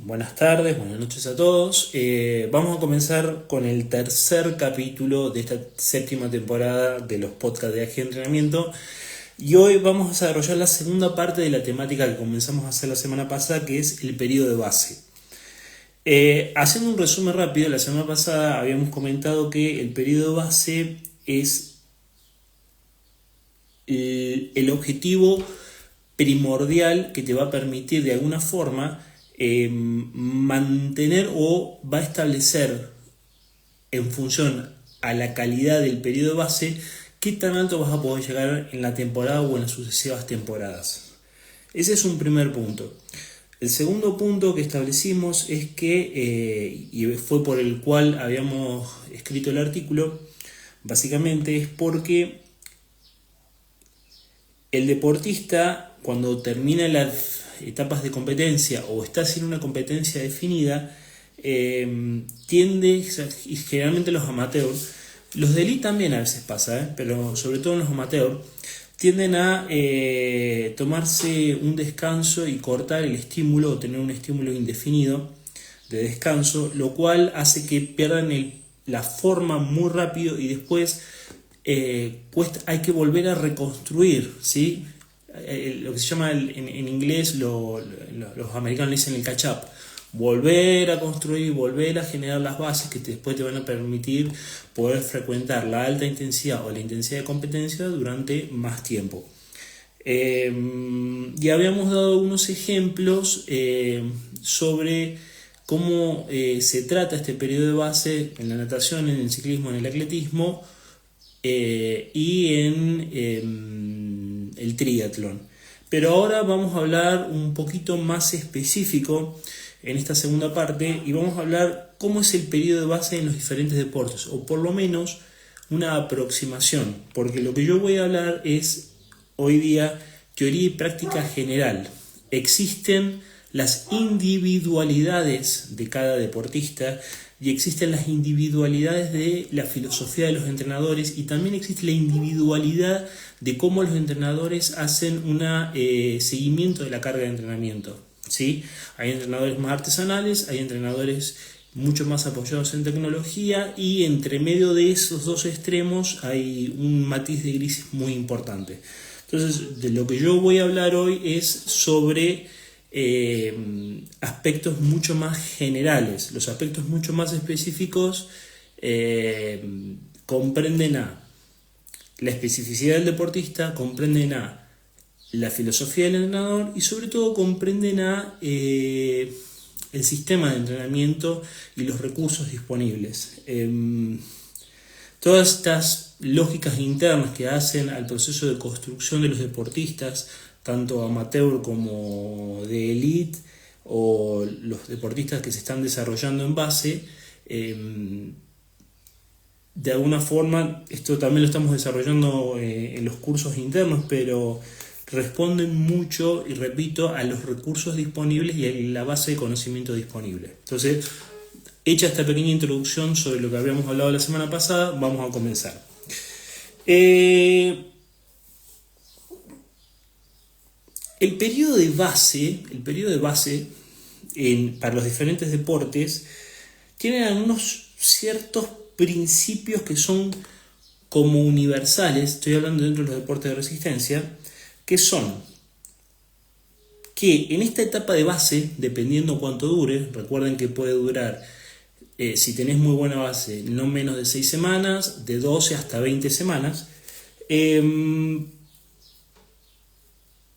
Buenas tardes, buenas noches a todos. Vamos a comenzar con el tercer capítulo de esta séptima temporada de los podcasts de Ají Entrenamiento. Y hoy vamos a desarrollar la segunda parte de la temática que comenzamos a hacer la semana pasada, que es el periodo de base. Haciendo un resumen rápido, la semana pasada habíamos comentado que el periodo de base es el objetivo primordial que te va a permitir de alguna forma mantener o va a establecer en función a la calidad del periodo de base qué tan alto vas a poder llegar en la temporada o en las sucesivas temporadas. Ese es un primer punto. El segundo punto que establecimos es que, y fue por el cual habíamos escrito el artículo, básicamente es porque el deportista, cuando termina las etapas de competencia o está sin una competencia definida, tiende, y generalmente los amateurs, los de elite también a veces pasa, pero sobre todo en los amateurs, tienden a tomarse un descanso y cortar el estímulo o tener un estímulo indefinido de descanso, lo cual hace que pierdan la forma muy rápido y después hay que volver a reconstruir, ¿sí? Lo que se llama en inglés, los americanos le dicen el catch up, volver a construir, volver a generar las bases que después te van a permitir poder frecuentar la alta intensidad o la intensidad de competencia durante más tiempo. Y habíamos dado unos ejemplos sobre cómo se trata este periodo de base en la natación, en el ciclismo, en el atletismo y en el triatlón. Pero ahora vamos a hablar un poquito más específico en esta segunda parte y vamos a hablar cómo es el periodo de base en los diferentes deportes, o por lo menos una aproximación, porque lo que yo voy a hablar es hoy día teoría y práctica general. Existen las individualidades de cada deportista y existen las individualidades de la filosofía de los entrenadores, y también existe la individualidad de cómo los entrenadores hacen un seguimiento de la carga de entrenamiento, ¿sí? Hay entrenadores más artesanales, hay entrenadores mucho más apoyados en tecnología, y entre medio de esos dos extremos hay un matiz de grises muy importante. Entonces, de lo que yo voy a hablar hoy es sobre aspectos mucho más generales. Los aspectos mucho más específicos comprenden a la especificidad del deportista, comprenden a la filosofía del entrenador y sobre todo comprenden a el sistema de entrenamiento y los recursos disponibles. Todas estas lógicas internas que hacen al proceso de construcción de los deportistas, tanto amateur como de elite, o los deportistas que se están desarrollando en base, de alguna forma, esto también lo estamos desarrollando en los cursos internos, pero responden mucho, y repito, a los recursos disponibles y a la base de conocimiento disponible. Entonces, hecha esta pequeña introducción sobre lo que habíamos hablado la semana pasada, vamos a comenzar. El periodo de base para los diferentes deportes tiene algunos ciertos principios que son como universales, estoy hablando dentro de los deportes de resistencia, que son que en esta etapa de base, dependiendo cuánto dure, recuerden que puede durar, si tenés muy buena base, no menos de 6 semanas, de 12 hasta 20 semanas,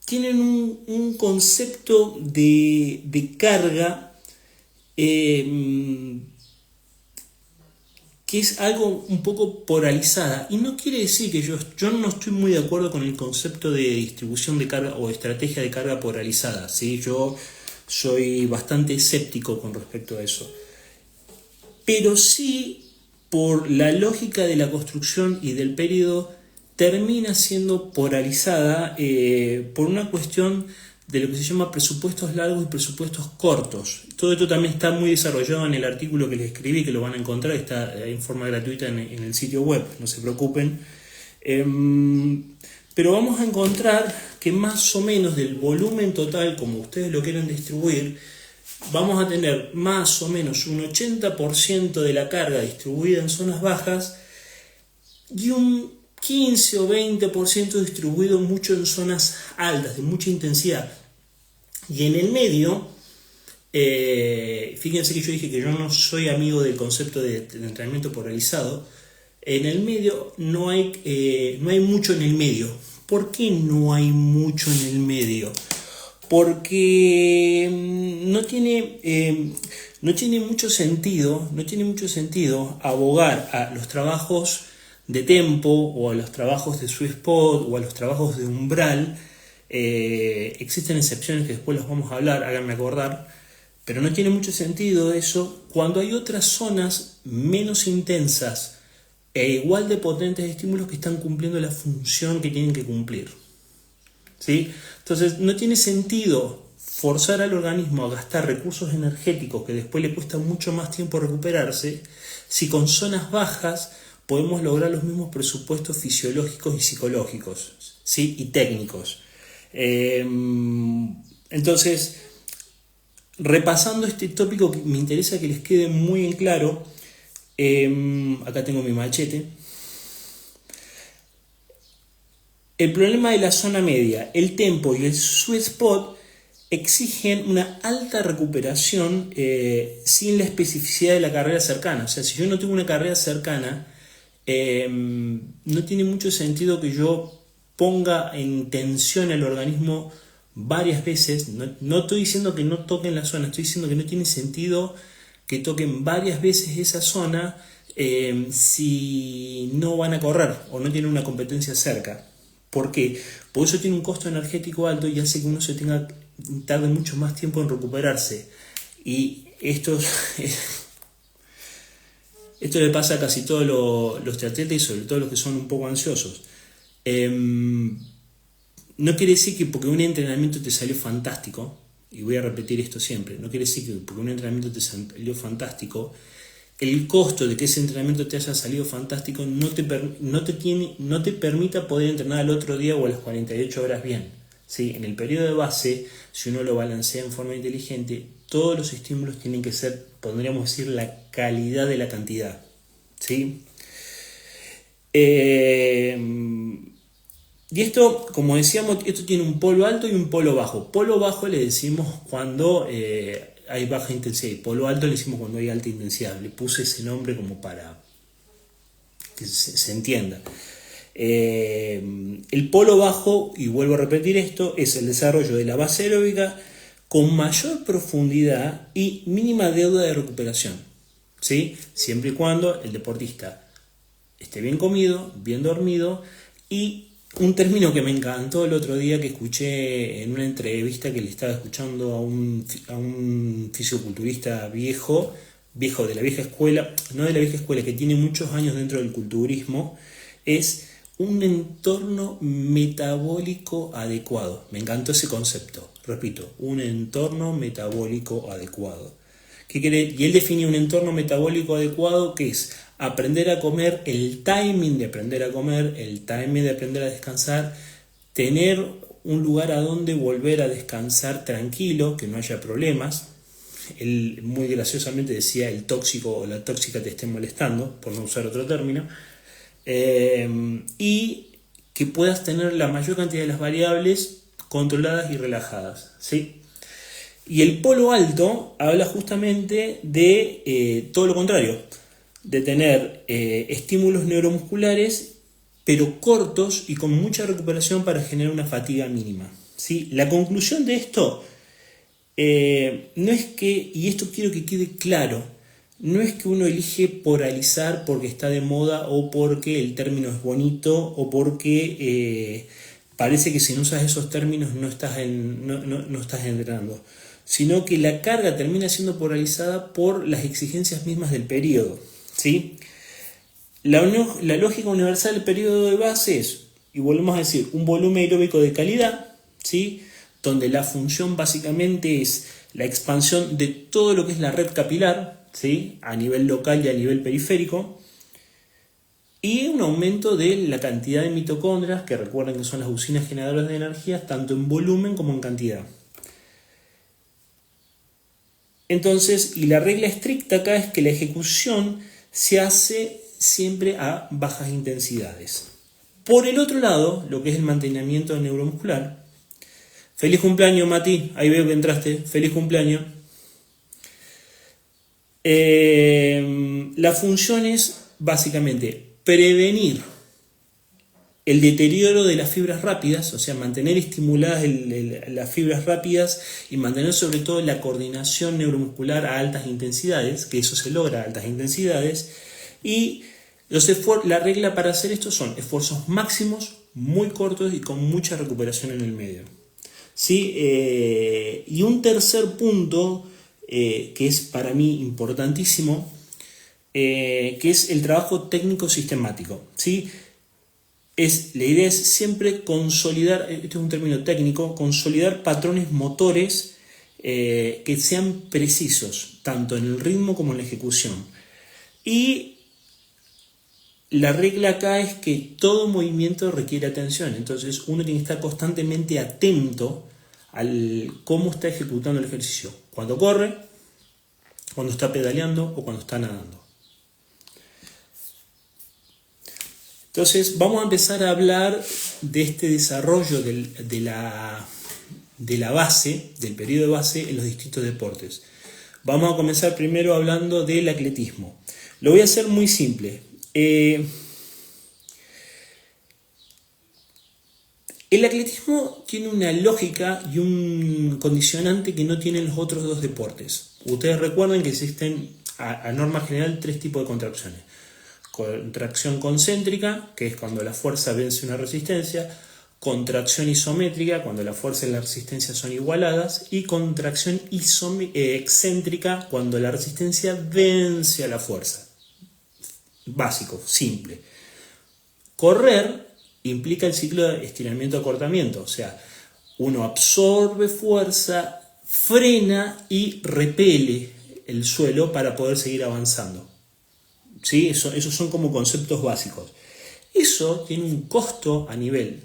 tienen un concepto de carga que es algo un poco polarizada, y no quiere decir que yo no estoy muy de acuerdo con el concepto de distribución de carga o estrategia de carga polarizada, ¿sí? Yo soy bastante escéptico con respecto a eso, pero sí, por la lógica de la construcción y del periodo, termina siendo polarizada por una cuestión de lo que se llama presupuestos largos y presupuestos cortos. Todo esto también está muy desarrollado en el artículo que les escribí, que lo van a encontrar, está en forma gratuita en el sitio web, no se preocupen. Pero vamos a encontrar que más o menos del volumen total, como ustedes lo quieren distribuir, vamos a tener más o menos un 80% de la carga distribuida en zonas bajas y un 15 o 20% distribuido mucho en zonas altas, de mucha intensidad. Y en el medio, fíjense que yo dije que yo no soy amigo del concepto de entrenamiento polarizado. En el medio no hay mucho en el medio. ¿Por qué no hay mucho en el medio? Porque no tiene mucho sentido abogar a los trabajos de tempo o a los trabajos de sweet spot o a los trabajos de umbral. Existen excepciones que después las vamos a hablar, háganme acordar, pero no tiene mucho sentido eso cuando hay otras zonas menos intensas e igual de potentes de estímulos que están cumpliendo la función que tienen que cumplir. ¿Sí? Entonces no tiene sentido forzar al organismo a gastar recursos energéticos que después le cuesta mucho más tiempo recuperarse, si con zonas bajas podemos lograr los mismos presupuestos fisiológicos y psicológicos, ¿sí? Y técnicos. Entonces, repasando este tópico, que me interesa que les quede muy en claro, acá tengo mi machete. El problema de la zona media, el tempo y el sweet spot exigen una alta recuperación sin la especificidad de la carrera cercana. O sea, si yo no tengo una carrera cercana, no tiene mucho sentido que yo ponga en tensión al organismo varias veces. No estoy diciendo que no toquen la zona, estoy diciendo que no tiene sentido que toquen varias veces esa zona si no van a correr o no tienen una competencia cerca. ¿Por qué? Porque eso tiene un costo energético alto y hace que uno tarde mucho más tiempo en recuperarse. Y esto le pasa a casi todos los triatletas y sobre todo los que son un poco ansiosos. No quiere decir que porque un entrenamiento te salió fantástico, y voy a repetir esto siempre, no quiere decir que porque un entrenamiento te salió fantástico, el costo de que ese entrenamiento te haya salido fantástico no te permita poder entrenar al otro día o a las 48 horas bien. ¿Sí? En el periodo de base, si uno lo balancea en forma inteligente, todos los estímulos tienen que ser, podríamos decir, la calidad de la cantidad. ¿Sí? Y esto, como decíamos, esto tiene un polo alto y un polo bajo. Polo bajo le decimos cuando hay baja intensidad, y polo alto le decimos cuando hay alta intensidad. Le puse ese nombre como para que se entienda. El polo bajo, y vuelvo a repetir esto, es el desarrollo de la base aeróbica con mayor profundidad y mínima deuda de recuperación, ¿sí? Siempre y cuando el deportista esté bien comido, bien dormido. Y un término que me encantó el otro día que escuché en una entrevista que le estaba escuchando a un fisioculturista viejo de la vieja escuela, no de la vieja escuela, que tiene muchos años dentro del culturismo, es un entorno metabólico adecuado. Me encantó ese concepto, repito, un entorno metabólico adecuado. ¿Qué quiere? Y él define un entorno metabólico adecuado que es aprender a comer, el timing de aprender a comer, el timing de aprender a descansar, tener un lugar a donde volver a descansar tranquilo, que no haya problemas. Él muy graciosamente decía el tóxico o la tóxica te esté molestando, por no usar otro término, y que puedas tener la mayor cantidad de las variables controladas y relajadas, ¿sí? Y el polo alto habla justamente de todo lo contrario, de tener estímulos neuromusculares pero cortos y con mucha recuperación para generar una fatiga mínima, ¿sí? La conclusión de esto no es que, y esto quiero que quede claro, no es que uno elige polarizar porque está de moda o porque el término es bonito o porque parece que si no usas esos términos no estás entrenando, sino que la carga termina siendo polarizada por las exigencias mismas del periodo, ¿sí? La lógica universal del periodo de base es, y volvemos a decir, un volumen aeróbico de calidad, ¿sí? Donde la función básicamente es la expansión de todo lo que es la red capilar, ¿sí? A nivel local y a nivel periférico, y un aumento de la cantidad de mitocondrias, que recuerden que son las usinas generadoras de energía, tanto en volumen como en cantidad. Entonces, y la regla estricta acá es que la ejecución se hace siempre a bajas intensidades. Por el otro lado, lo que es el mantenimiento neuromuscular. Feliz cumpleaños, Mati. Ahí veo que entraste. Feliz cumpleaños. La función es básicamente prevenir el deterioro de las fibras rápidas, o sea, mantener estimuladas las fibras rápidas y mantener sobre todo la coordinación neuromuscular a altas intensidades, que eso se logra a altas intensidades. Y la regla para hacer esto son esfuerzos máximos, muy cortos y con mucha recuperación en el medio. ¿Sí? Y un tercer punto que es para mí importantísimo, que es el trabajo técnico sistemático. ¿Sí? La idea es siempre consolidar, este es un término técnico, consolidar patrones motores que sean precisos, tanto en el ritmo como en la ejecución. Y la regla acá es que todo movimiento requiere atención, entonces uno tiene que estar constantemente atento al cómo está ejecutando el ejercicio, cuando corre, cuando está pedaleando o cuando está nadando. Entonces vamos a empezar a hablar de este desarrollo de la base, del periodo de base en los distintos deportes. Vamos a comenzar primero hablando del atletismo. Lo voy a hacer muy simple. El atletismo tiene una lógica y un condicionante que no tienen los otros dos deportes. Ustedes recuerden que existen a norma general 3 tipos de contracciones. Contracción concéntrica, que es cuando la fuerza vence una resistencia, contracción isométrica, cuando la fuerza y la resistencia son igualadas, y contracción excéntrica, cuando la resistencia vence a la fuerza. Básico, simple. Correr implica el ciclo de estiramiento-acortamiento, o sea, uno absorbe fuerza, frena y repele el suelo para poder seguir avanzando. ¿Sí? Esos son como conceptos básicos. Eso tiene un costo a nivel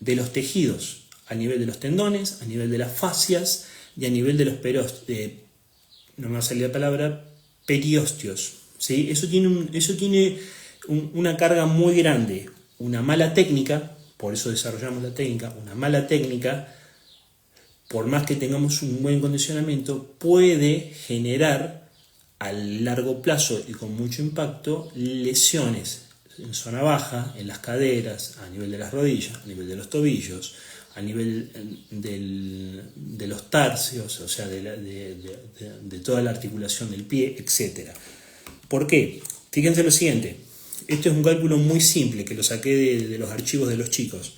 de los tejidos, a nivel de los tendones, a nivel de las fascias y a nivel de los no me va a salir la palabra, periosteos. ¿Sí? Eso tiene una carga muy grande. Una mala técnica, por eso desarrollamos la técnica, una mala técnica, por más que tengamos un buen condicionamiento, puede generar a largo plazo y con mucho impacto lesiones en zona baja, en las caderas, a nivel de las rodillas, a nivel de los tobillos, a nivel de los tarsios, o sea, de toda la articulación del pie, etc. ¿Por qué? Fíjense lo siguiente, esto es un cálculo muy simple que lo saqué de los archivos de los chicos.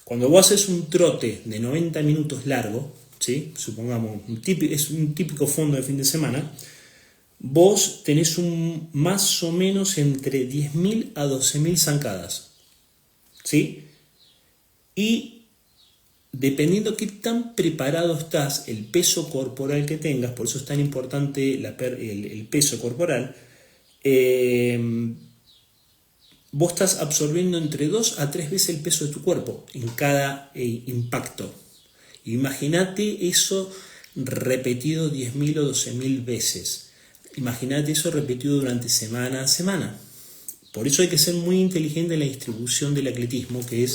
Cuando vos haces un trote de 90 minutos largo, ¿sí? Supongamos, es un típico fondo de fin de semana, vos tenés más o menos entre 10.000 a 12.000 zancadas, ¿sí? Y dependiendo qué tan preparado estás, el peso corporal que tengas, por eso es tan importante el peso corporal, vos estás absorbiendo entre 2 a 3 veces el peso de tu cuerpo en cada impacto. Imagínate eso repetido 10.000 o 12.000 veces. Imagínate eso repetido durante semana a semana. Por eso hay que ser muy inteligente en la distribución del atletismo, que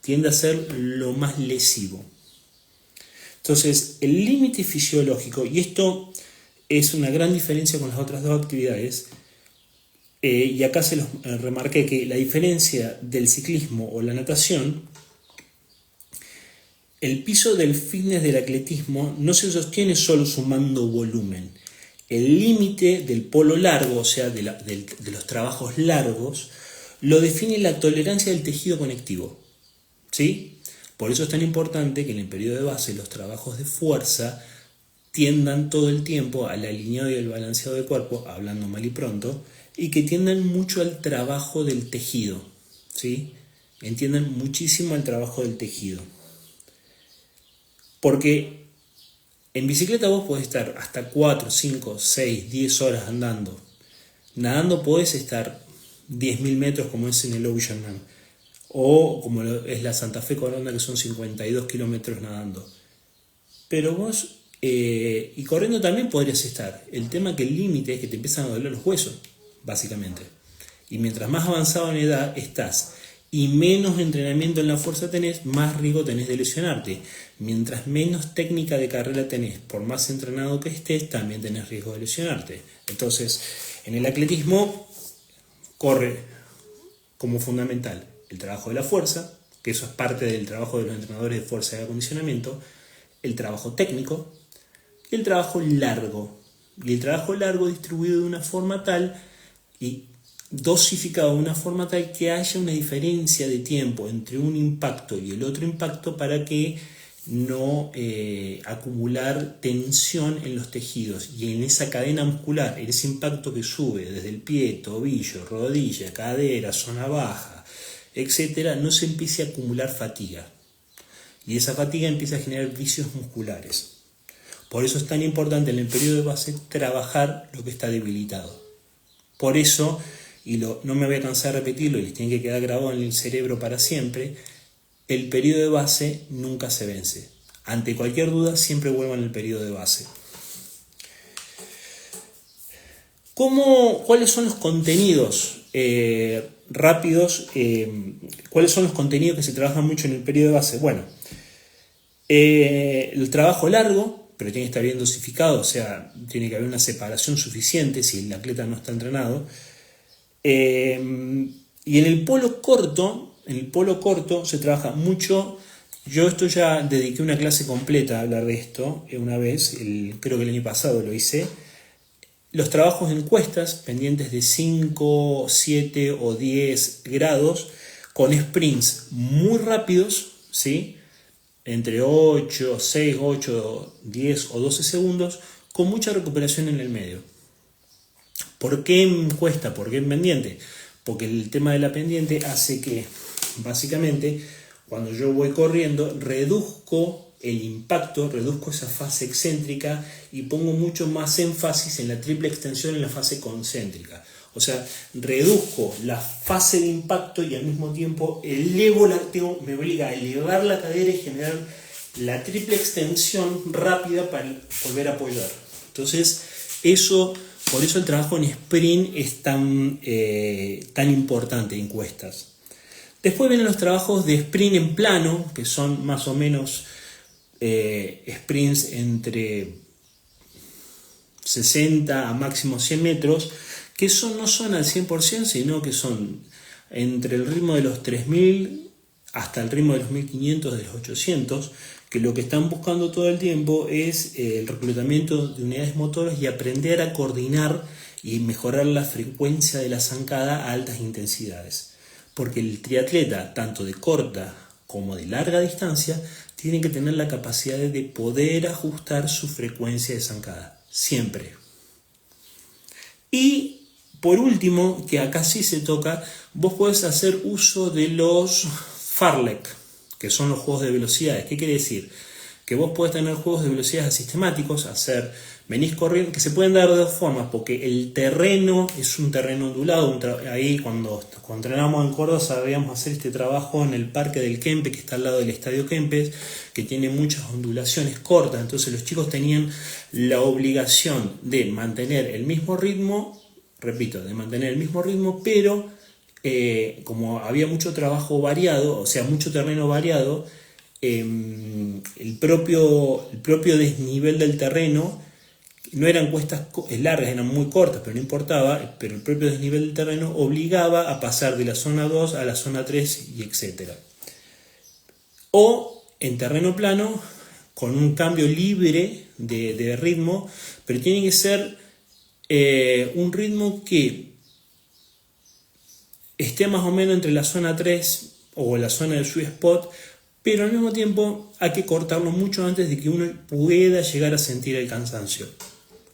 tiende a ser lo más lesivo. Entonces, el límite fisiológico, y esto es una gran diferencia con las otras dos actividades, y acá se los remarqué que la diferencia del ciclismo o la natación, el piso del fitness del atletismo no se sostiene solo sumando volumen. El límite del polo largo, o sea, de los trabajos largos, lo define la tolerancia del tejido conectivo. ¿Sí? Por eso es tan importante que en el periodo de base los trabajos de fuerza tiendan todo el tiempo al alineado y al balanceado del cuerpo, hablando mal y pronto, y que tiendan mucho al trabajo del tejido. ¿Sí? Entiendan muchísimo el trabajo del tejido. Porque en bicicleta vos podés estar hasta 4, 5, 6, 10 horas andando. Nadando podés estar 10.000 metros como es en el Oceanman. O como es la Santa Fe Coronda, que son 52 kilómetros nadando. Pero vos Y corriendo también podrías estar. El tema que el límite es que te empiezan a doler los huesos, básicamente. Y mientras más avanzado en edad estás y menos entrenamiento en la fuerza tenés, más riesgo tenés de lesionarte. Mientras menos técnica de carrera tenés, por más entrenado que estés, también tenés riesgo de lesionarte. Entonces, en el atletismo corre como fundamental el trabajo de la fuerza, que eso es parte del trabajo de los entrenadores de fuerza y de acondicionamiento, el trabajo técnico y el trabajo largo. Y el trabajo largo distribuido de una forma tal y dosificado de una forma tal que haya una diferencia de tiempo entre un impacto y el otro impacto para que no acumular tensión en los tejidos y en esa cadena muscular, en ese impacto que sube desde el pie, tobillo, rodilla, cadera, zona baja, etcétera, no se empiece a acumular fatiga y esa fatiga empieza a generar vicios musculares. Por eso es tan importante en el periodo de base trabajar lo que está debilitado. Por eso, y no me voy a cansar de repetirlo y les tiene que quedar grabado en el cerebro para siempre, el periodo de base nunca se vence. Ante cualquier duda, siempre vuelvan al periodo de base. ¿Cuáles son los contenidos rápidos? ¿Cuáles son los contenidos que se trabajan mucho en el periodo de base? Bueno, el trabajo largo, pero tiene que estar bien dosificado, o sea, tiene que haber una separación suficiente si el atleta no está entrenado. Y en el polo corto se trabaja mucho. Yo esto ya dediqué una clase completa a hablar de esto una vez, creo que el año pasado lo hice. Los trabajos en cuestas pendientes de 5, 7 o 10 grados con sprints muy rápidos, ¿sí? Entre 8, 6, 8, 10 o 12 segundos con mucha recuperación en el medio. ¿Por qué en cuesta? ¿Por qué en pendiente? Porque el tema de la pendiente hace que, básicamente, cuando yo voy corriendo, reduzco el impacto, reduzco esa fase excéntrica y pongo mucho más énfasis en la triple extensión en la fase concéntrica. O sea, reduzco la fase de impacto y al mismo tiempo me obliga a elevar la cadera y generar la triple extensión rápida para volver a apoyar. Entonces, por eso el trabajo en sprint es tan importante en cuestas. Después vienen los trabajos de sprint en plano, que son más o menos sprints entre 60 a máximo 100 metros, que no son al 100%, sino que son entre el ritmo de los 3000 hasta el ritmo de los 1500, de los 800, que lo que están buscando todo el tiempo es el reclutamiento de unidades motoras y aprender a coordinar y mejorar la frecuencia de la zancada a altas intensidades. Porque el triatleta, tanto de corta como de larga distancia, tiene que tener la capacidad de poder ajustar su frecuencia de zancada, siempre. Y por último, que acá sí se toca, vos podés hacer uso de los Farlek, que son los juegos de velocidades. ¿Qué quiere decir? Que vos podés tener juegos de velocidades asistemáticos, venís corriendo, que se pueden dar de dos formas, porque el terreno es un terreno ondulado. Ahí cuando entrenamos en Córdoba sabíamos hacer este trabajo en el Parque del Kempes, que está al lado del Estadio Kempes, que tiene muchas ondulaciones cortas. Entonces los chicos tenían la obligación de mantener el mismo ritmo, pero como había mucho trabajo variado, o sea, mucho terreno variado, el propio desnivel del terreno, no eran cuestas largas, eran muy cortas, pero no importaba, pero el propio desnivel del terreno obligaba a pasar de la zona 2 a la zona 3 y etc. O en terreno plano, con un cambio libre de ritmo, pero tiene que ser un ritmo que esté más o menos entre la zona 3 o la zona del sweet spot, pero al mismo tiempo hay que cortarlo mucho antes de que uno pueda llegar a sentir el cansancio.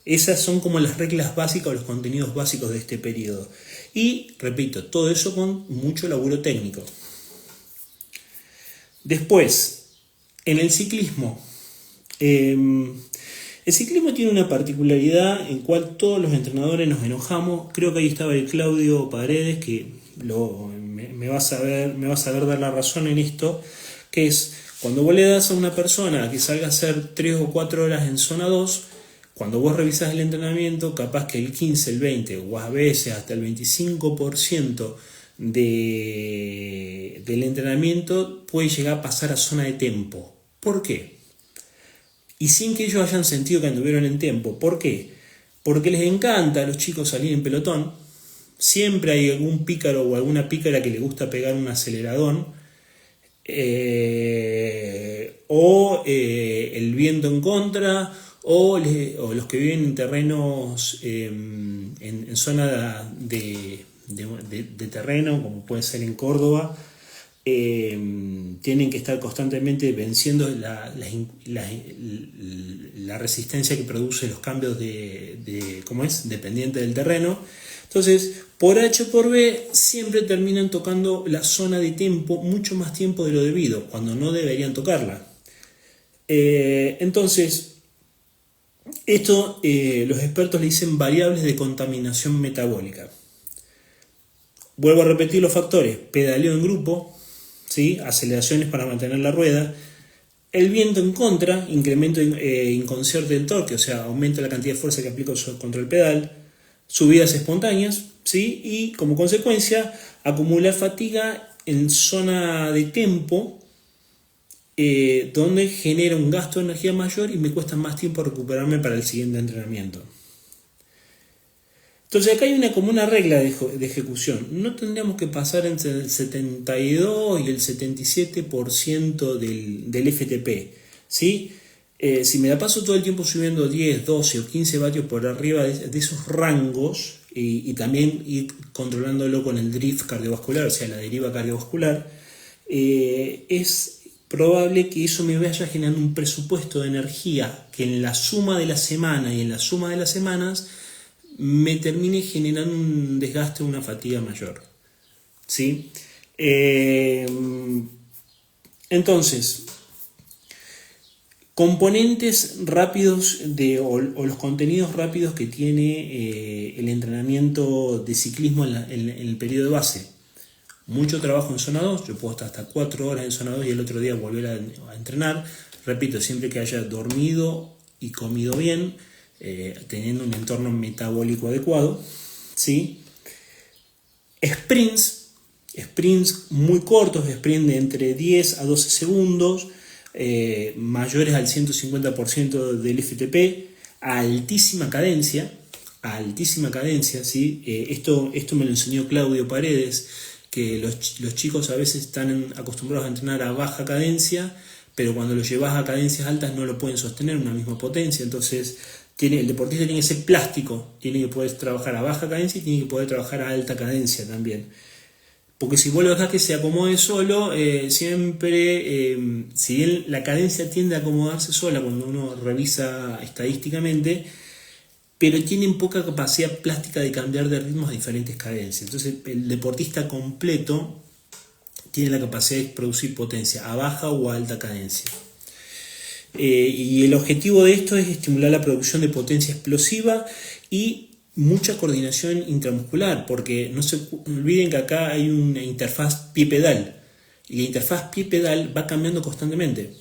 Esas son como las reglas básicas o los contenidos básicos de este periodo. Y, repito, todo eso con mucho laburo técnico. Después, en el ciclismo. El ciclismo tiene una particularidad en cual todos los entrenadores nos enojamos. Creo que ahí estaba el Claudio Paredes, que me va a saber dar la razón en esto, que es Cuando vos le das a una persona que salga a hacer 3 o 4 horas en zona 2, cuando vos revisás el entrenamiento, capaz que el 15, el 20 o a veces hasta el 25% del entrenamiento puede llegar a pasar a zona de tempo. ¿Por qué? Y sin que ellos hayan sentido que anduvieron en tempo. ¿Por qué? Porque les encanta a los chicos salir en pelotón. Siempre hay algún pícaro o alguna pícara que le gusta pegar un aceleradón. El viento en contra, o los que viven en terrenos, en zona de terreno, como puede ser en Córdoba, tienen que estar constantemente venciendo la resistencia que produce los cambios dependiente del terreno. Entonces, por H o por B, siempre terminan tocando la zona de tempo mucho más tiempo de lo debido, cuando no deberían tocarla. Entonces, esto los expertos le dicen variables de contaminación metabólica. Vuelvo a repetir los factores: pedaleo en grupo, ¿sí? Aceleraciones para mantener la rueda, el viento en contra, incremento inconsciente del torque, o sea, aumenta la cantidad de fuerza que aplico contra el pedal, subidas espontáneas, ¿sí? Y como consecuencia, acumular fatiga en zona de tempo, donde genera un gasto de energía mayor y me cuesta más tiempo recuperarme para el siguiente entrenamiento. Entonces acá hay una regla de ejecución. No tendríamos que pasar entre el 72 y el 77% del FTP, ¿sí? Si me la paso todo el tiempo subiendo 10, 12 o 15 vatios por arriba de esos rangos, y también ir controlándolo con el drift cardiovascular, o sea, la deriva cardiovascular, es probable que eso me vaya generando un presupuesto de energía que en la suma de la semana y en la suma de las semanas me termine generando un desgaste, una fatiga mayor, ¿sí? Entonces, componentes rápidos o los contenidos rápidos que tiene el entrenamiento de ciclismo en el periodo de base. Mucho trabajo en zona 2, yo puedo estar hasta 4 horas en zona 2 y el otro día volver a entrenar. Repito, siempre que haya dormido y comido bien, teniendo un entorno metabólico adecuado, ¿sí? Sprints muy cortos, sprints de entre 10 a 12 segundos, mayores al 150% del FTP, a altísima cadencia, ¿sí? Esto me lo enseñó Claudio Paredes, que los chicos a veces están acostumbrados a entrenar a baja cadencia, pero cuando lo llevas a cadencias altas no lo pueden sostener una misma potencia. Entonces el deportista tiene que ser plástico, tiene que poder trabajar a baja cadencia y tiene que poder trabajar a alta cadencia también. Porque si vos lo dejás que se acomode solo, siempre, si bien la cadencia tiende a acomodarse sola cuando uno revisa estadísticamente, pero tienen poca capacidad plástica de cambiar de ritmos a diferentes cadencias. Entonces el deportista completo tiene la capacidad de producir potencia a baja o a alta cadencia. Y el objetivo de esto es estimular la producción de potencia explosiva y mucha coordinación intramuscular, porque no se olviden que acá hay una interfaz pie-pedal, y la interfaz pie-pedal va cambiando constantemente.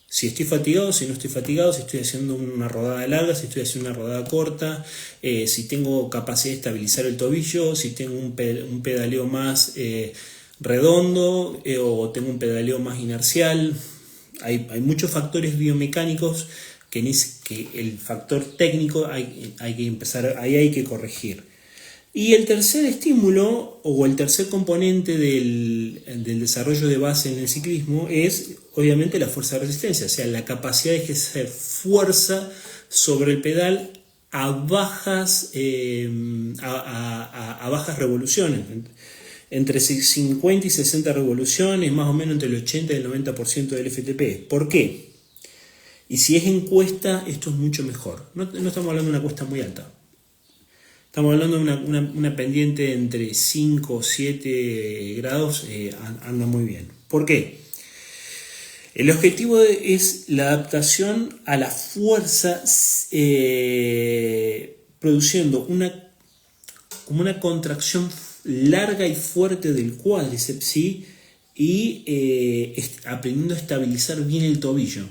Si estoy fatigado, si no estoy fatigado, si estoy haciendo una rodada larga, si estoy haciendo una rodada corta, si tengo capacidad de estabilizar el tobillo, si tengo un pedaleo más redondo o tengo un pedaleo más inercial. Hay muchos factores biomecánicos que el factor técnico hay que empezar, ahí hay que corregir. Y el tercer estímulo o el tercer componente del desarrollo de base en el ciclismo es obviamente la fuerza de resistencia, o sea, la capacidad de ejercer fuerza sobre el pedal a bajas revoluciones, entre 50 y 60 revoluciones, más o menos entre el 80 y el 90% del FTP. ¿Por qué? Y si es en cuesta, esto es mucho mejor. No estamos hablando de una cuesta muy alta. Estamos hablando de una pendiente entre 5 o 7 grados, anda muy bien. ¿Por qué? El objetivo es la adaptación a la fuerza, produciendo como una contracción larga y fuerte del cuádriceps, ¿sí? y aprendiendo a estabilizar bien el tobillo,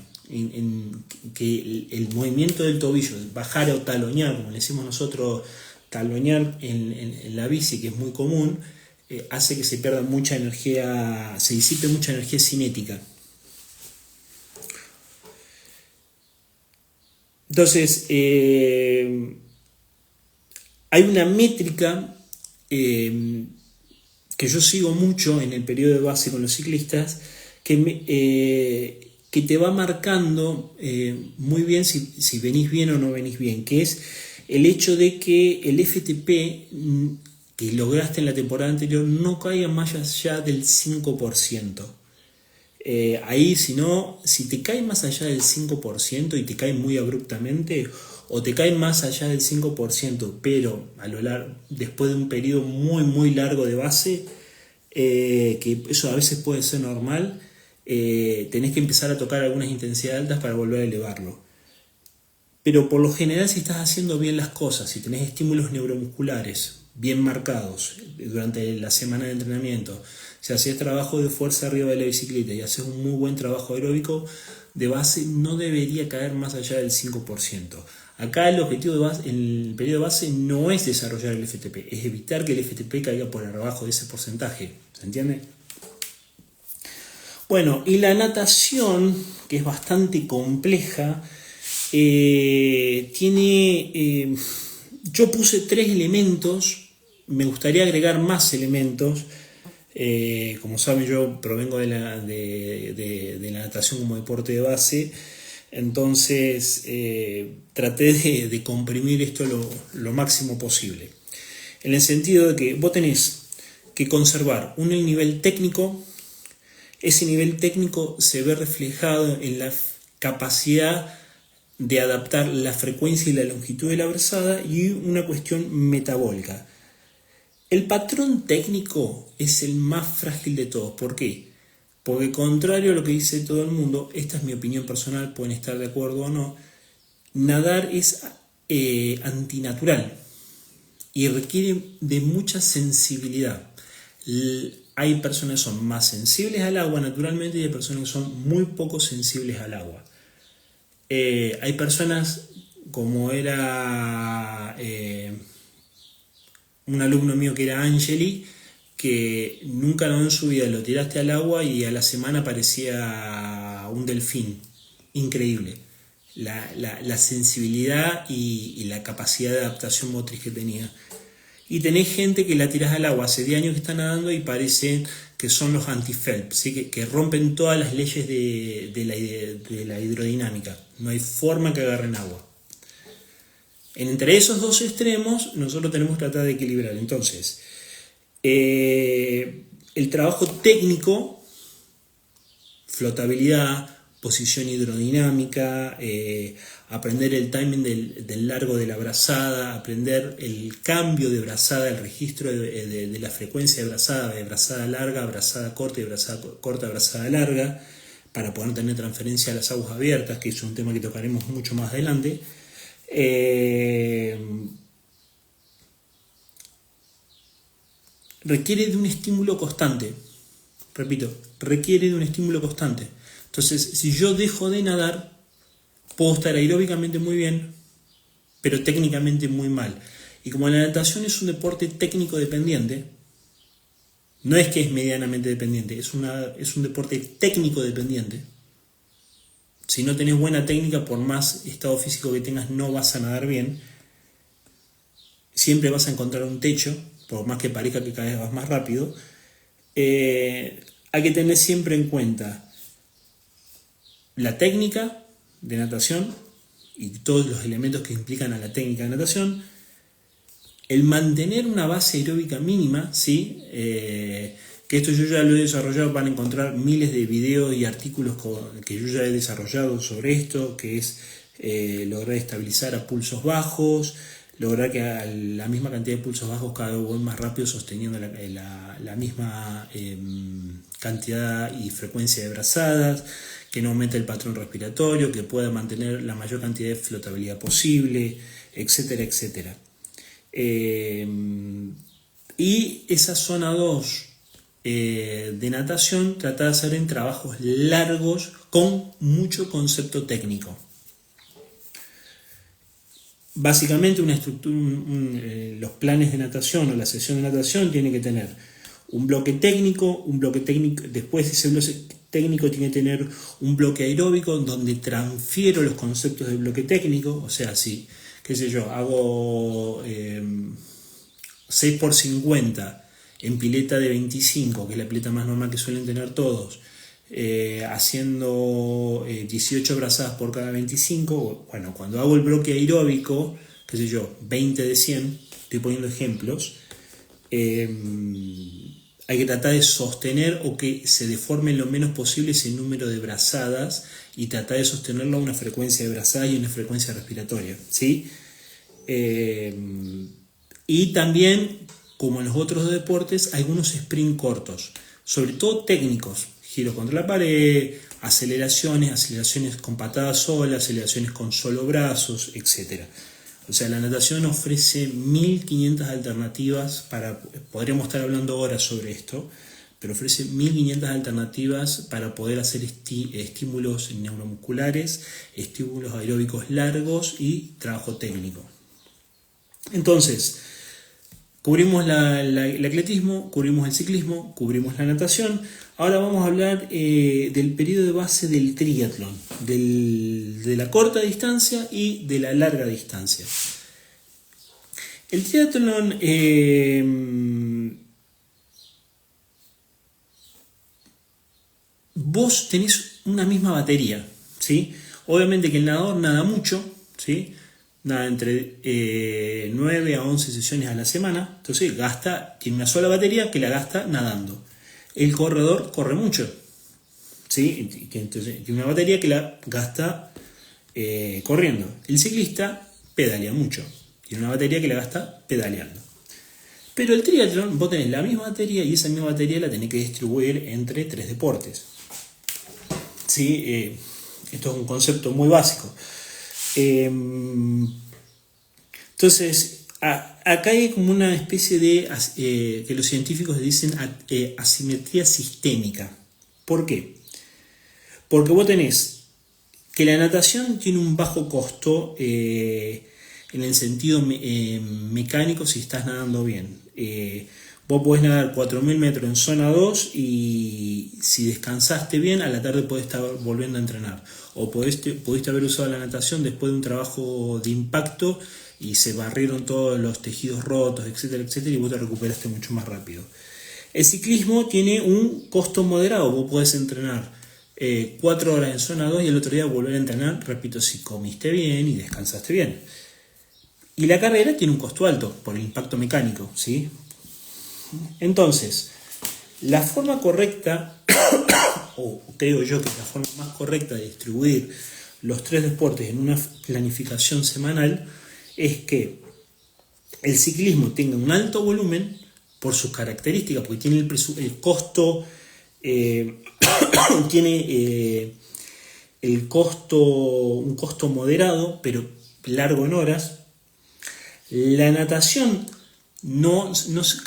que el movimiento del tobillo, bajar o talonear, como le decimos nosotros, talonear en la bici, que es muy común, hace que se pierda mucha energía, se disipe mucha energía cinética. Entonces, hay una métrica que yo sigo mucho en el periodo de base con los ciclistas, que te va marcando muy bien si venís bien o no venís bien, que es el hecho de que el FTP que lograste en la temporada anterior no caiga más allá del 5%. Ahí, si te cae más allá del 5% y te cae muy abruptamente, o te cae más allá del 5%, pero después de un periodo muy muy largo de base, que eso a veces puede ser normal, tenés que empezar a tocar algunas intensidades altas para volver a elevarlo. Pero por lo general, si estás haciendo bien las cosas, si tenés estímulos neuromusculares bien marcados durante la semana de entrenamiento, si haces trabajo de fuerza arriba de la bicicleta y haces un muy buen trabajo aeróbico, de base no debería caer más allá del 5%. Acá el objetivo en el periodo de base no es desarrollar el FTP, es evitar que el FTP caiga por abajo de ese porcentaje. ¿Se entiende? Bueno, y la natación, que es bastante compleja, yo puse 3 elementos, me gustaría agregar más elementos. Como saben, yo provengo de la natación como deporte de base, entonces traté de comprimir esto lo máximo posible, en el sentido de que vos tenés que conservar un nivel técnico. Ese nivel técnico se ve reflejado en la capacidad de adaptar la frecuencia y la longitud de la brazada y una cuestión metabólica. El patrón técnico es el más frágil de todos. ¿Por qué? Porque contrario a lo que dice todo el mundo, esta es mi opinión personal, pueden estar de acuerdo o no, nadar es antinatural y requiere de mucha sensibilidad. Hay personas que son más sensibles al agua naturalmente y hay personas que son muy poco sensibles al agua. Hay personas, como era un alumno mío que era Angeli, que nunca nadó en su vida, lo tiraste al agua y a la semana parecía un delfín. Increíble. La sensibilidad y la capacidad de adaptación motriz que tenía. Y tenés gente que la tirás al agua hace 10 años que está nadando y parecen que son los anti-Phelps, ¿sí? que rompen todas las leyes de la hidrodinámica. No hay forma que agarren agua. Entre esos dos extremos nosotros tenemos que tratar de equilibrar. Entonces, el trabajo técnico, flotabilidad, posición hidrodinámica, aprender el timing del largo de la brazada, aprender el cambio de brazada, el registro de la frecuencia de brazada larga, brazada corta y brazada corta, brazada larga, para poder tener transferencia a las aguas abiertas, que es un tema que tocaremos mucho más adelante. Requiere de un estímulo constante. Repito, requiere de un estímulo constante. Entonces, si yo dejo de nadar, puedo estar aeróbicamente muy bien, pero técnicamente muy mal. Y como la natación es un deporte técnico dependiente, no es que es medianamente dependiente, es un deporte técnico dependiente. Si no tenés buena técnica, por más estado físico que tengas, no vas a nadar bien. Siempre vas a encontrar un techo, por más que parezca que cada vez vas más rápido. Hay que tener siempre en cuenta la técnica de natación y todos los elementos que implican a la técnica de natación, el mantener una base aeróbica mínima, ¿sí? Que esto yo ya lo he desarrollado, van a encontrar miles de videos y artículos que yo ya he desarrollado sobre esto, que es lograr estabilizar a pulsos bajos, lograr que a la misma cantidad de pulsos bajos cada vez voy más rápido sosteniendo la misma cantidad y frecuencia de brazadas, que no aumente el patrón respiratorio, que pueda mantener la mayor cantidad de flotabilidad posible, etcétera, etcétera. Y esa zona 2 de natación trata de hacer en trabajos largos con mucho concepto técnico. Básicamente una estructura, los planes de natación o la sesión de natación tiene que tener un bloque técnico, después de ese bloque técnico tiene que tener un bloque aeróbico donde transfiero los conceptos del bloque técnico, o sea, si, qué sé yo, hago 6x50 en pileta de 25, que es la pileta más normal que suelen tener todos, haciendo 18 brazadas por cada 25, bueno, cuando hago el bloque aeróbico, qué sé yo, 20 de 100, estoy poniendo ejemplos, hay que tratar de sostener o que se deforme lo menos posible ese número de brazadas y tratar de sostenerlo a una frecuencia de brazada y una frecuencia respiratoria, ¿sí? Y también, como en los otros deportes, algunos sprint cortos, sobre todo técnicos, giros contra la pared, aceleraciones con patadas solas, aceleraciones con solo brazos, etc. O sea, la natación ofrece 1500 alternativas podríamos estar hablando horas sobre esto, pero ofrece 1500 alternativas para poder hacer estímulos neuromusculares, estímulos aeróbicos largos y trabajo técnico. Entonces, cubrimos el atletismo, cubrimos el ciclismo, cubrimos la natación. Ahora vamos a hablar del periodo de base del triatlón, de la corta distancia y de la larga distancia. El triatlón vos tenés una misma batería, ¿sí? Obviamente que el nadador nada mucho, ¿sí? Nada entre 9 a 11 sesiones a la semana, entonces tiene una sola batería que la gasta nadando. El corredor corre mucho, ¿sí? Entonces tiene una batería que la gasta corriendo. El ciclista pedalea mucho, tiene una batería que la gasta pedaleando. Pero el triatlón, vos tenés la misma batería y esa misma batería la tenés que distribuir entre 3 deportes, ¿sí? Esto es un concepto muy básico. Entonces, acá hay como una especie de, que los científicos dicen asimetría sistémica. ¿Por qué? Porque vos tenés que la natación tiene un bajo costo en el sentido mecánico si estás nadando bien. Vos podés nadar 4000 metros en zona 2 y si descansaste bien, a la tarde podés estar volviendo a entrenar. O pudiste haber usado la natación después de un trabajo de impacto y se barrieron todos los tejidos rotos, etcétera, etcétera, y vos te recuperaste mucho más rápido. El ciclismo tiene un costo moderado. Vos podés entrenar 4 horas en zona 2 y el otro día volver a entrenar, repito, si comiste bien y descansaste bien. Y la carrera tiene un costo alto por el impacto mecánico, ¿sí? Entonces, la forma correcta, o creo yo que la forma más correcta de distribuir los 3 deportes en una planificación semanal es que el ciclismo tenga un alto volumen por sus características, porque tiene el costo, tiene un costo moderado, pero largo en horas. La natación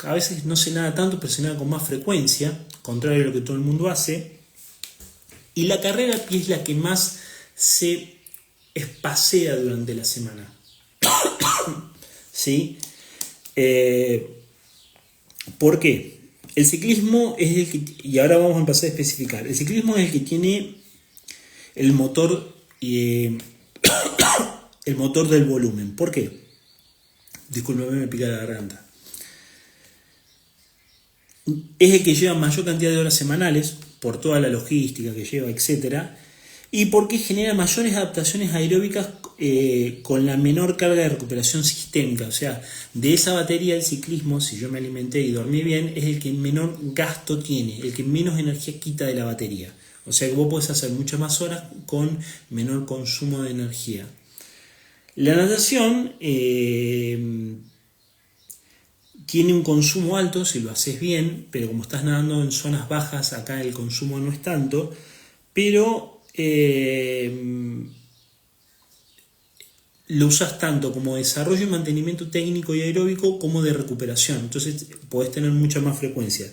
a veces no se nada tanto, pero se nada con más frecuencia, contrario a lo que todo el mundo hace. Y la carrera es la que más se espacea durante la semana. ¿Sí? ¿Por qué? El ciclismo es el que, y ahora vamos a empezar a especificar, el ciclismo es el que tiene el motor el motor del volumen. ¿Por qué? Discúlpeme, me pica la garganta. Es el que lleva mayor cantidad de horas semanales por toda la logística que lleva, etc. Y porque genera mayores adaptaciones aeróbicas con la menor carga de recuperación sistémica. O sea, de esa batería del ciclismo, si yo me alimenté y dormí bien, es el que menor gasto tiene, el que menos energía quita de la batería. O sea que vos podés hacer muchas más horas con menor consumo de energía. La natación tiene un consumo alto si lo haces bien, pero como estás nadando en zonas bajas, acá el consumo no es tanto, pero lo usas tanto como desarrollo y mantenimiento técnico y aeróbico como de recuperación, entonces podés tener mucha más frecuencia.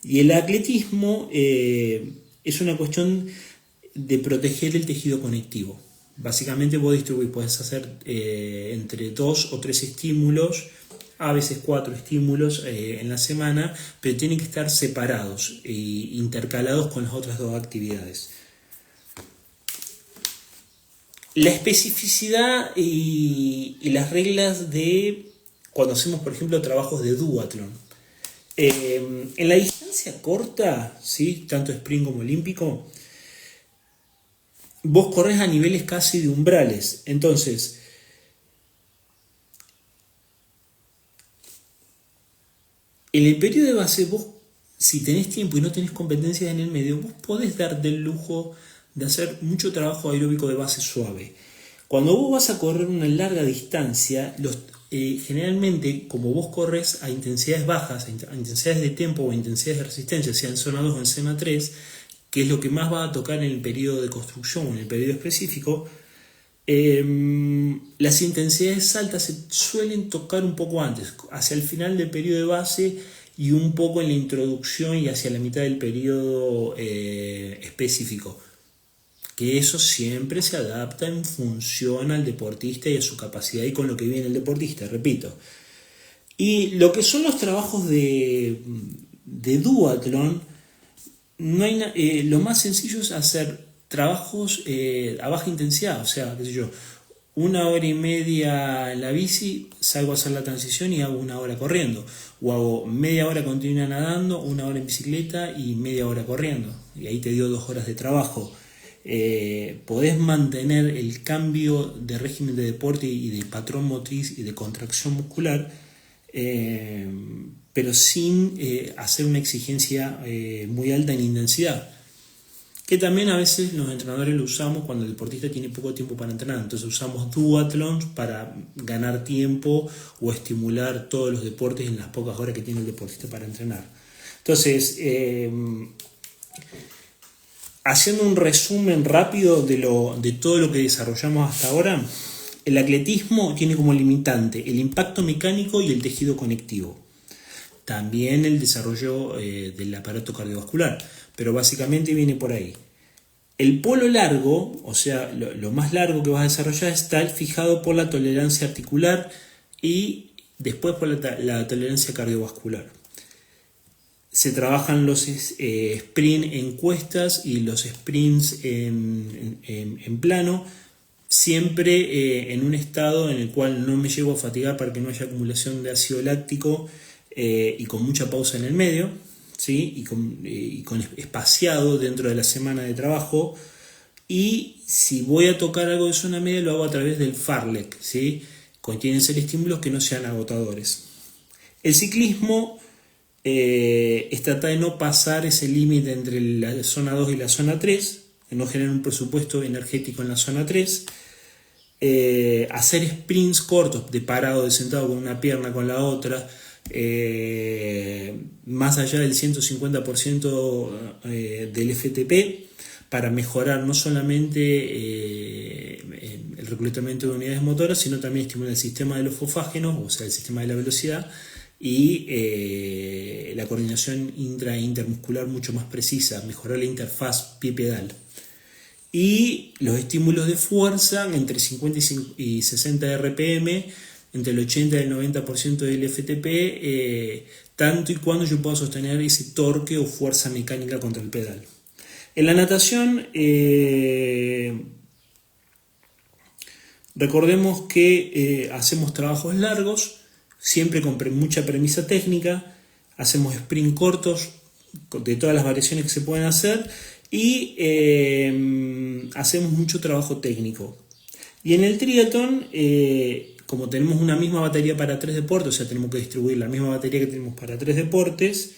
Y el atletismo es una cuestión de proteger el tejido conectivo. Básicamente vos podés hacer entre 2 o 3 estímulos, a veces 4 estímulos en la semana, pero tienen que estar separados e intercalados con las otras 2 actividades. La especificidad y las reglas de cuando hacemos, por ejemplo, trabajos de duatlón. En la distancia corta, ¿sí? Tanto sprint como olímpico, vos corres a niveles casi de umbrales. Entonces, en el periodo de base, vos, si tenés tiempo y no tenés competencias en el medio, vos podés darte el lujo de hacer mucho trabajo aeróbico de base suave. Cuando vos vas a correr una larga distancia, generalmente, como vos corres a intensidades bajas, a intensidades de tiempo o a intensidades de resistencia, sea en zona 2 o en zona 3, que es lo que más va a tocar en el periodo de construcción o en el periodo específico, las intensidades altas se suelen tocar un poco antes, hacia el final del periodo de base y un poco en la introducción y hacia la mitad del periodo específico. Que eso siempre se adapta en función al deportista y a su capacidad y con lo que viene el deportista, repito. Y lo que son los trabajos de duatlón, no hay lo más sencillo es hacer trabajos a baja intensidad, o sea, qué sé yo, 1 hora y media en la bici, salgo a hacer la transición y hago 1 hora corriendo, o hago media hora continua nadando, 1 hora en bicicleta y media hora corriendo, y ahí te dio 2 horas de trabajo. Podés mantener el cambio de régimen de deporte y de patrón motriz y de contracción muscular, pero sin hacer una exigencia muy alta en intensidad, que también a veces los entrenadores lo usamos cuando el deportista tiene poco tiempo para entrenar. Entonces usamos duatlons para ganar tiempo o estimular todos los deportes en las pocas horas que tiene el deportista para entrenar. Entonces, haciendo un resumen rápido de todo lo que desarrollamos hasta ahora, el atletismo tiene como limitante el impacto mecánico y el tejido conectivo. También el desarrollo del aparato cardiovascular, pero básicamente viene por ahí. El polo largo, o sea, lo más largo que vas a desarrollar está fijado por la tolerancia articular y después por la tolerancia cardiovascular. Se trabajan los sprints en cuestas y los sprints en plano, siempre en un estado en el cual no me llego a fatigar para que no haya acumulación de ácido láctico y con mucha pausa en el medio, ¿sí? y con espaciado dentro de la semana de trabajo. Y si voy a tocar algo de zona media, lo hago a través del Farlek, ¿sí? Contienen ser estímulos que no sean agotadores. El ciclismo trata de no pasar ese límite entre la zona 2 y la zona 3, de no generar un presupuesto energético en la zona 3, hacer sprints cortos de parado, de sentado con una pierna con la otra, más allá del 150% del FTP, para mejorar no solamente el reclutamiento de unidades motoras, sino también estimular el sistema de los fosfágenos, o sea, el sistema de la velocidad, y la coordinación intermuscular mucho más precisa, mejorar la interfaz pie-pedal. Y los estímulos de fuerza entre 50 y 60 RPM, entre el 80 y el 90% del FTP, tanto y cuando yo pueda sostener ese torque o fuerza mecánica contra el pedal. En la natación, recordemos que hacemos trabajos largos, siempre con mucha premisa técnica, hacemos sprint cortos de todas las variaciones que se pueden hacer y hacemos mucho trabajo técnico. Y en el triatlón, como tenemos una misma batería para 3 deportes, o sea, tenemos que distribuir la misma batería que tenemos para 3 deportes,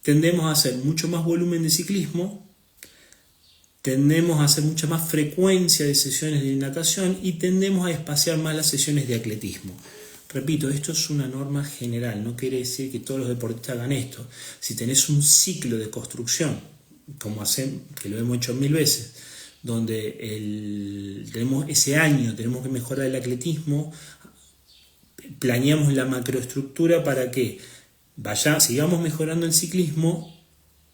tendemos a hacer mucho más volumen de ciclismo, tendemos a hacer mucha más frecuencia de sesiones de natación y tendemos a espaciar más las sesiones de atletismo. Repito, esto es una norma general, no quiere decir que todos los deportistas hagan esto. Si tenés un ciclo de construcción, como hacen, que lo hemos hecho 1000 veces, donde tenemos ese año, tenemos que mejorar el atletismo, planeamos la macroestructura para que sigamos mejorando el ciclismo,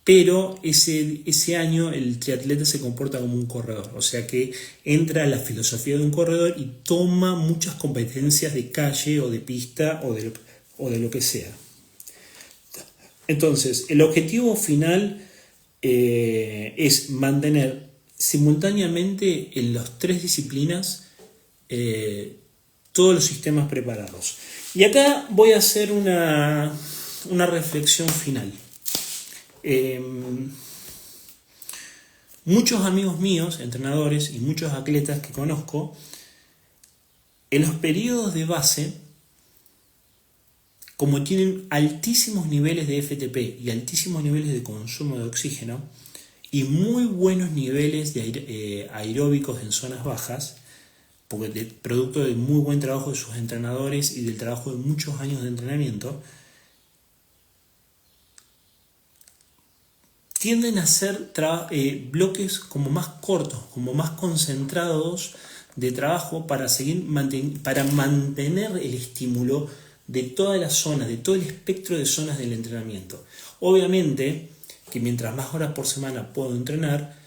pero ese año el triatleta se comporta como un corredor, o sea que entra a la filosofía de un corredor y toma muchas competencias de calle o de pista o de lo que sea. Entonces, el objetivo final es mantener simultáneamente en las 3 disciplinas todos los sistemas preparados. Y acá voy a hacer una reflexión final. Muchos amigos míos, entrenadores y muchos atletas que conozco, en los periodos de base, como tienen altísimos niveles de FTP y altísimos niveles de consumo de oxígeno y muy buenos niveles de aeróbicos en zonas bajas, porque producto de muy buen trabajo de sus entrenadores y del trabajo de muchos años de entrenamiento, tienden a hacer bloques como más cortos, como más concentrados de trabajo para mantener el estímulo de todas las zonas, de todo el espectro de zonas del entrenamiento. Obviamente que mientras más horas por semana puedo entrenar,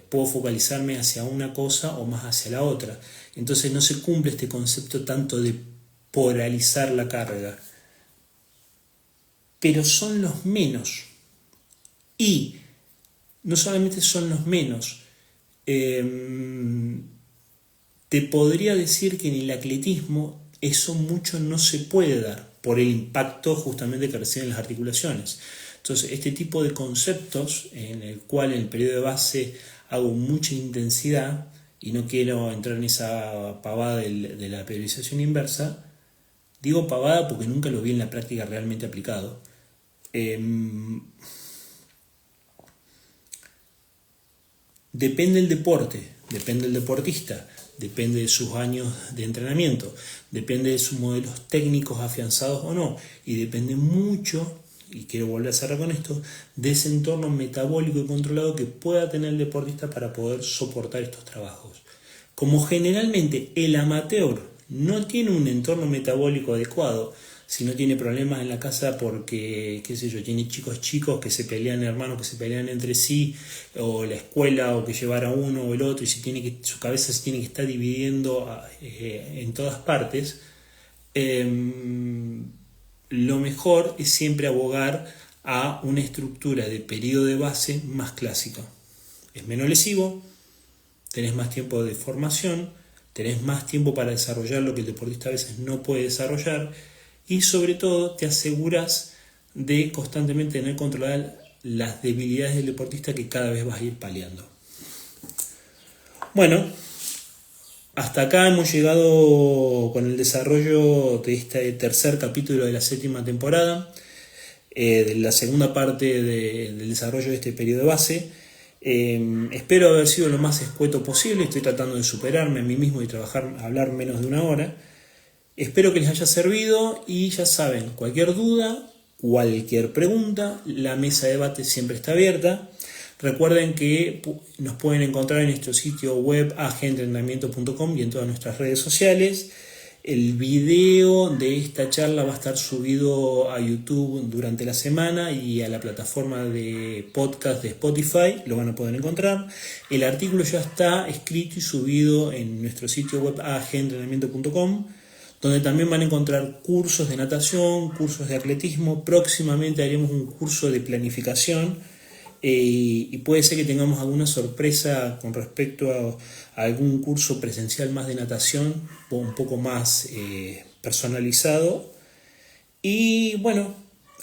puedo focalizarme hacia una cosa o más hacia la otra. Entonces no se cumple este concepto tanto de polarizar la carga. Pero son los menos. Y no solamente son los menos, te podría decir que en el atletismo eso mucho no se puede dar por el impacto justamente que reciben las articulaciones. Entonces, este tipo de conceptos en el cual en el periodo de base hago mucha intensidad y no quiero entrar en esa pavada de la periodización inversa, digo pavada porque nunca lo vi en la práctica realmente aplicado. Depende del deporte, depende del deportista, depende de sus años de entrenamiento, depende de sus modelos técnicos afianzados o no, y depende mucho, y quiero volver a cerrar con esto, de ese entorno metabólico y controlado que pueda tener el deportista para poder soportar estos trabajos. Como generalmente el amateur no tiene un entorno metabólico adecuado, si no tiene problemas en la casa porque, qué sé yo, tiene chicos que se pelean, hermanos que se pelean entre sí, o la escuela, o que llevar a uno o el otro, y su cabeza se tiene que estar dividiendo en todas partes, lo mejor es siempre abogar a una estructura de periodo de base más clásica. Es menos lesivo, tenés más tiempo de formación, tenés más tiempo para desarrollar lo que el deportista a veces no puede desarrollar, y sobre todo te aseguras de constantemente tener controladas las debilidades del deportista que cada vez vas a ir paliando. Bueno, hasta acá hemos llegado con el desarrollo de este tercer capítulo de la 7ª temporada, de la segunda parte del desarrollo de este periodo de base. Espero haber sido lo más escueto posible, estoy tratando de superarme a mí mismo y hablar menos de 1 hora. Espero que les haya servido y ya saben, cualquier duda, cualquier pregunta, la mesa de debate siempre está abierta. Recuerden que nos pueden encontrar en nuestro sitio web agentrenamiento.com y en todas nuestras redes sociales. El video de esta charla va a estar subido a YouTube durante la semana y a la plataforma de podcast de Spotify, lo van a poder encontrar. El artículo ya está escrito y subido en nuestro sitio web agentrenamiento.com, donde también van a encontrar cursos de natación, cursos de atletismo. Próximamente haremos un curso de planificación y puede ser que tengamos alguna sorpresa con respecto a algún curso presencial más de natación, un poco más personalizado. Y bueno,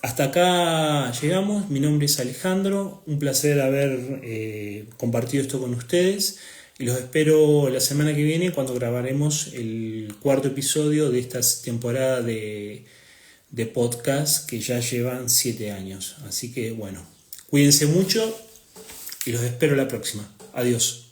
hasta acá llegamos. Mi nombre es Alejandro, un placer haber compartido esto con ustedes. Y los espero la semana que viene cuando grabaremos el 4.º episodio de esta temporada de podcast que ya llevan 7 años. Así que bueno, cuídense mucho y los espero la próxima. Adiós.